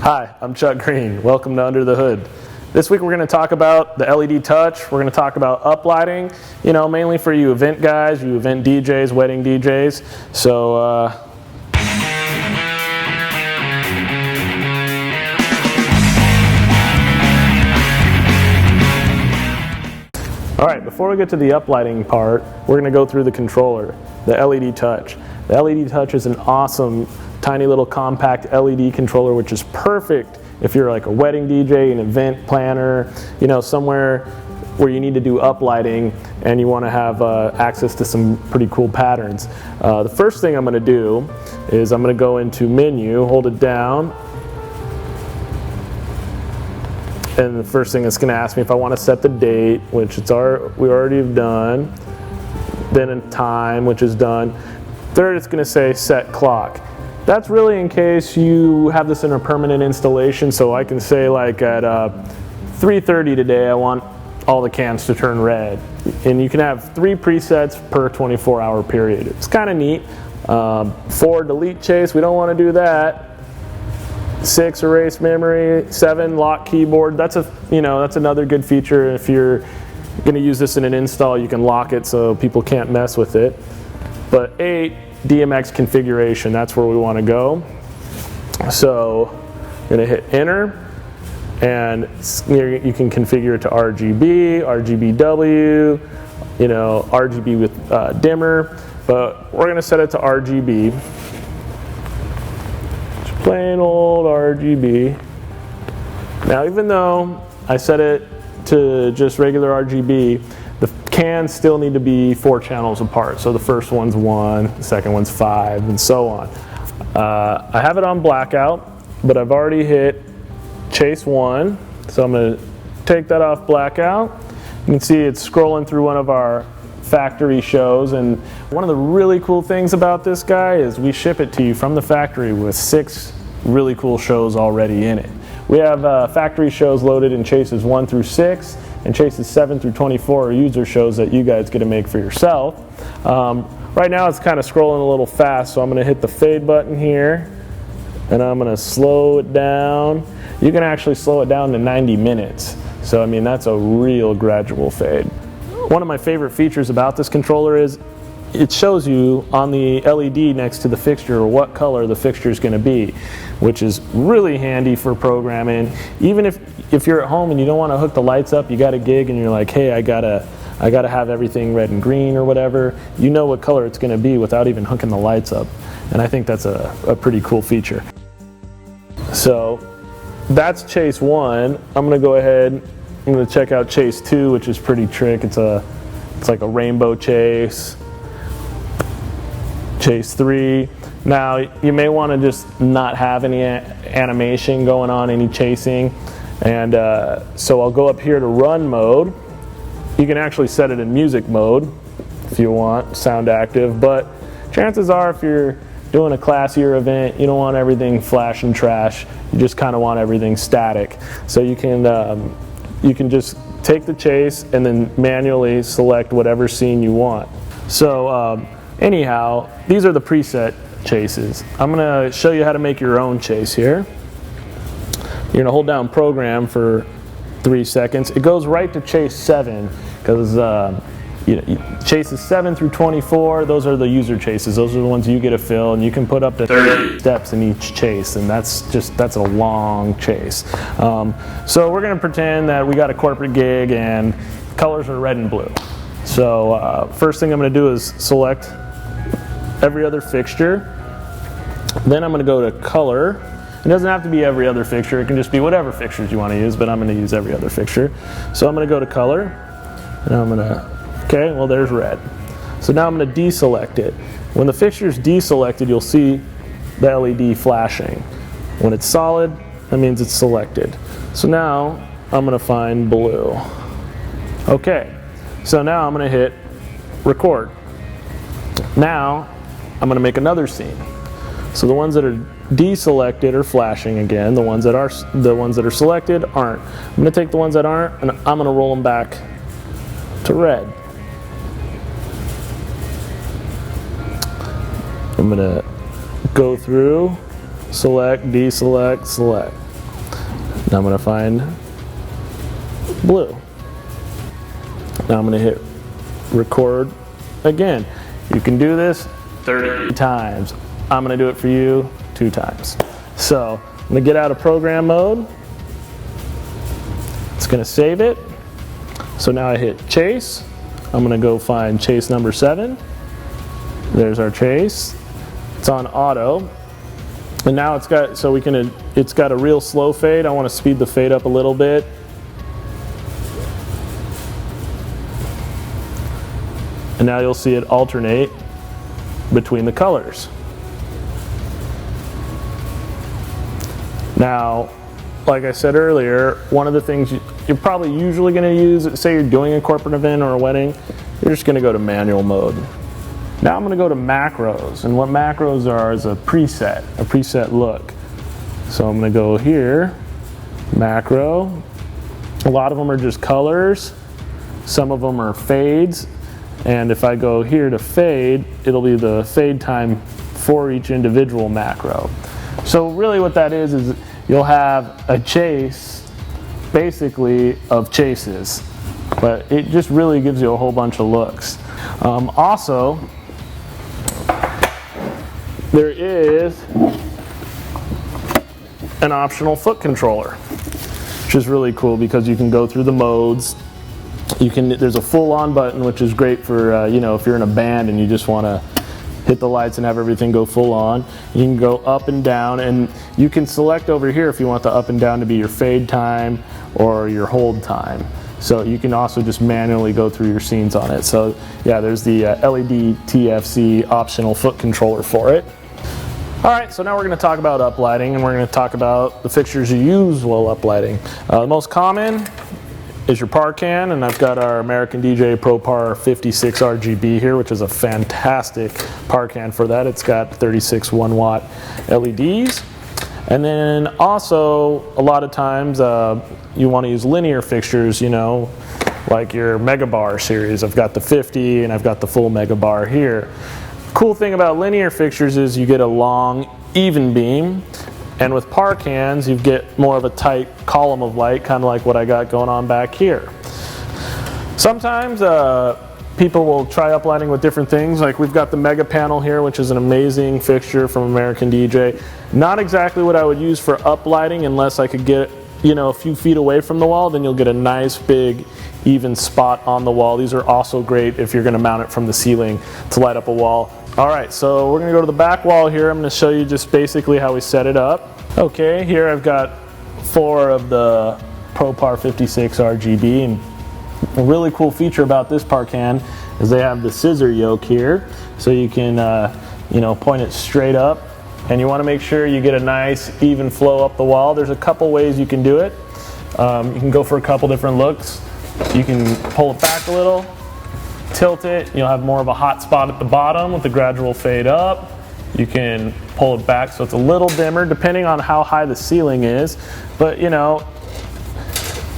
Hi, I'm Chuck Green. Welcome to Under the Hood. This week we're going to talk about the LED touch. We're going to talk about uplighting, mainly for you event guys, you event DJs, wedding DJs. So, all right, before we get to the uplighting part, we're going to go through the controller, the LED touch. The LED touch is an awesome, tiny little compact LED controller, which is perfect if you're like a wedding DJ, an event planner, somewhere where you need to do uplighting and you want to have access to some pretty cool patterns. The first thing I'm going to do is I'm going to go into menu, hold it down, and the first thing it's going to ask me if I want to set the date, which we already have done, then a time, which is done. Third, it's going to say set clock. That's really in case you have this in a permanent installation, so I can say like at 3:30 today I want all the cans to turn red. And you can have 3 presets per 24-hour period. It's kind of neat. 4, delete chase, we don't want to do that. 6, erase memory. 7, lock keyboard. That's another good feature. If you're going to use this in an install, you can lock it so people can't mess with it. But 8, DMX configuration, that's where we want to go. So I'm going to hit enter, and you can configure it to RGB, RGBW, RGB with dimmer, but we're going to set it to RGB. Just plain old RGB. Now, even though I set it to just regular RGB, the cans still need to be 4 channels apart. So the first one's 1, the second one's 5, and so on. I have it on blackout, but I've already hit chase 1. So I'm going to take that off blackout. You can see it's scrolling through one of our factory shows. And one of the really cool things about this guy is we ship it to you from the factory with 6 really cool shows already in it. We have factory shows loaded in chases 1 through 6. And chases 7 through 24 are user shows that you guys get to make for yourself. Right now it's kind of scrolling a little fast, so I'm going to hit the fade button here, and I'm going to slow it down. You can actually slow it down to 90 minutes. So that's a real gradual fade. One of my favorite features about this controller is it shows you on the LED next to the fixture what color the fixture is going to be, which is really handy for programming. Even if you're at home and you don't want to hook the lights up, you got a gig and you're like, hey, I gotta have everything red and green or whatever, you know what color it's going to be without even hooking the lights up. And I think that's a pretty cool feature. So that's chase 1. I'm going to go ahead, I'm going to check out chase 2, which is pretty trick. It's like a rainbow chase. Chase 3. Now you may want to just not have any animation going on, any chasing, and so I'll go up here to run mode. You can actually set it in music mode if you want, sound active, but chances are if you're doing a classier event, you don't want everything flash and trash, you just kind of want everything static. So you can just take the chase and then manually select whatever scene you want. So anyhow, these are the preset chases. I'm going to show you how to make your own chase here. You're going to hold down program for 3 seconds. It goes right to chase 7 because chases 7 through 24, those are the user chases. Those are the ones you get to fill, and you can put up to 30 steps in each chase, and that's a long chase. So we're going to pretend that we got a corporate gig and colors are red and blue. So first thing I'm going to do is select every other fixture. Then I'm going to go to color. It doesn't have to be every other fixture. It can just be whatever fixtures you want to use, but I'm going to use every other fixture. So I'm going to go to color, and I'm going to, okay, well there's red. So now I'm going to deselect it. When the fixture is deselected, you'll see the LED flashing. When it's solid, that means it's selected. So now I'm going to find blue. Okay, so now I'm going to hit record. Now I'm going to make another scene. So the ones that are deselected are flashing again. The ones that are selected aren't. I'm going to take the ones that aren't and I'm going to roll them back to red. I'm going to go through, select, deselect, select. And I'm going to find blue. Now I'm going to hit record again. You can do this 30 times. I'm going to do it for you 2 times. So I'm going to get out of program mode. It's going to save it. So now I hit chase. I'm going to go find chase number 7. There's our chase. It's on auto. And now it's got, so it's got a real slow fade. I want to speed the fade up a little bit. And now you'll see it alternate between the colors. Now, like I said earlier, one of the things you're probably usually going to use, say you're doing a corporate event or a wedding, you're just going to go to manual mode. Now I'm going to go to macros, and what macros are is a preset look. So I'm going to go here, macro. A lot of them are just colors, some of them are fades, and if I go here to fade, it'll be the fade time for each individual macro. So really what that is you'll have a chase basically of chases, but it just really gives you a whole bunch of looks. Also, there is an optional foot controller, which is really cool because you can go through the modes. There's a full-on button, which is great for you know, if you're in a band and you just want to hit the lights and have everything go full on. You can go up and down, and you can select over here if you want the up and down to be your fade time or your hold time. So you can also just manually go through your scenes on it. So yeah, there's the LED TFC optional foot controller for it. Alright, so now we're going to talk about uplighting, and we're going to talk about the fixtures you use while uplighting. The most common is your par can, and I've got our American DJ Pro Par 56 RGB here, which is a fantastic par can for that. It's got 36 1-watt LEDs. And then also, a lot of times you want to use linear fixtures, you know, like your Megabar series. I've got the 50 and I've got the full Megabar here. Cool thing about linear fixtures is you get a long, even beam, and with par cans you get more of a tight column of light, kind of like what I got going on back here. Sometimes people will try uplighting with different things, like we've got the Mega Panel here, which is an amazing fixture from American DJ. Not exactly what I would use for uplighting unless I could get, you know, a few feet away from the wall, then you'll get a nice big even spot on the wall. These are also great if you're going to mount it from the ceiling to light up a wall. Alright, so we're going to go to the back wall here. I'm going to show you just basically how we set it up. Okay, here I've got 4 of the Pro Par 56 RGB, and a really cool feature about this par can is they have the scissor yoke here, so you can you know, point it straight up, and you want to make sure you get a nice even flow up the wall. There's a couple ways you can do it. You can go for a couple different looks. You can pull it back a little, tilt it, you'll have more of a hot spot at the bottom with the gradual fade up. You can pull it back so it's a little dimmer depending on how high the ceiling is. But you know,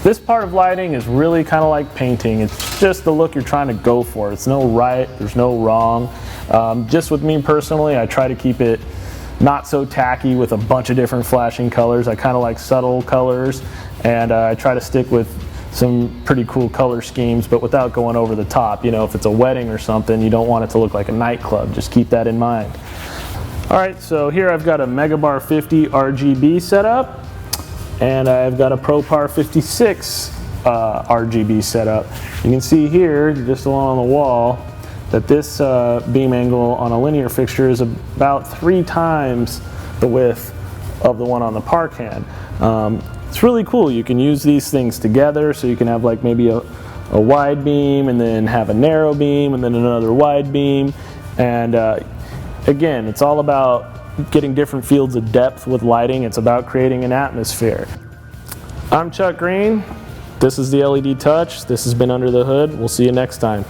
this part of lighting is really kind of like painting. It's just the look you're trying to go for. It's no right, there's no wrong. Just with me personally, I try to keep it not so tacky with a bunch of different flashing colors. I kind of like subtle colors, and I try to stick with some pretty cool color schemes, but without going over the top. You know, if it's a wedding or something, you don't want it to look like a nightclub. Just keep that in mind. Alright, so here I've got a Megabar 50 RGB set up, and I've got a Pro Par 56 RGB set up. You can see here, just along the wall, that this beam angle on a linear fixture is about 3 times the width of the one on the par can. It's really cool. You can use these things together, so you can have like maybe a wide beam and then have a narrow beam and then another wide beam. And again, it's all about getting different fields of depth with lighting. It's about creating an atmosphere. I'm Chuck Green. This is the LED Touch. This has been Under the Hood. We'll see you next time.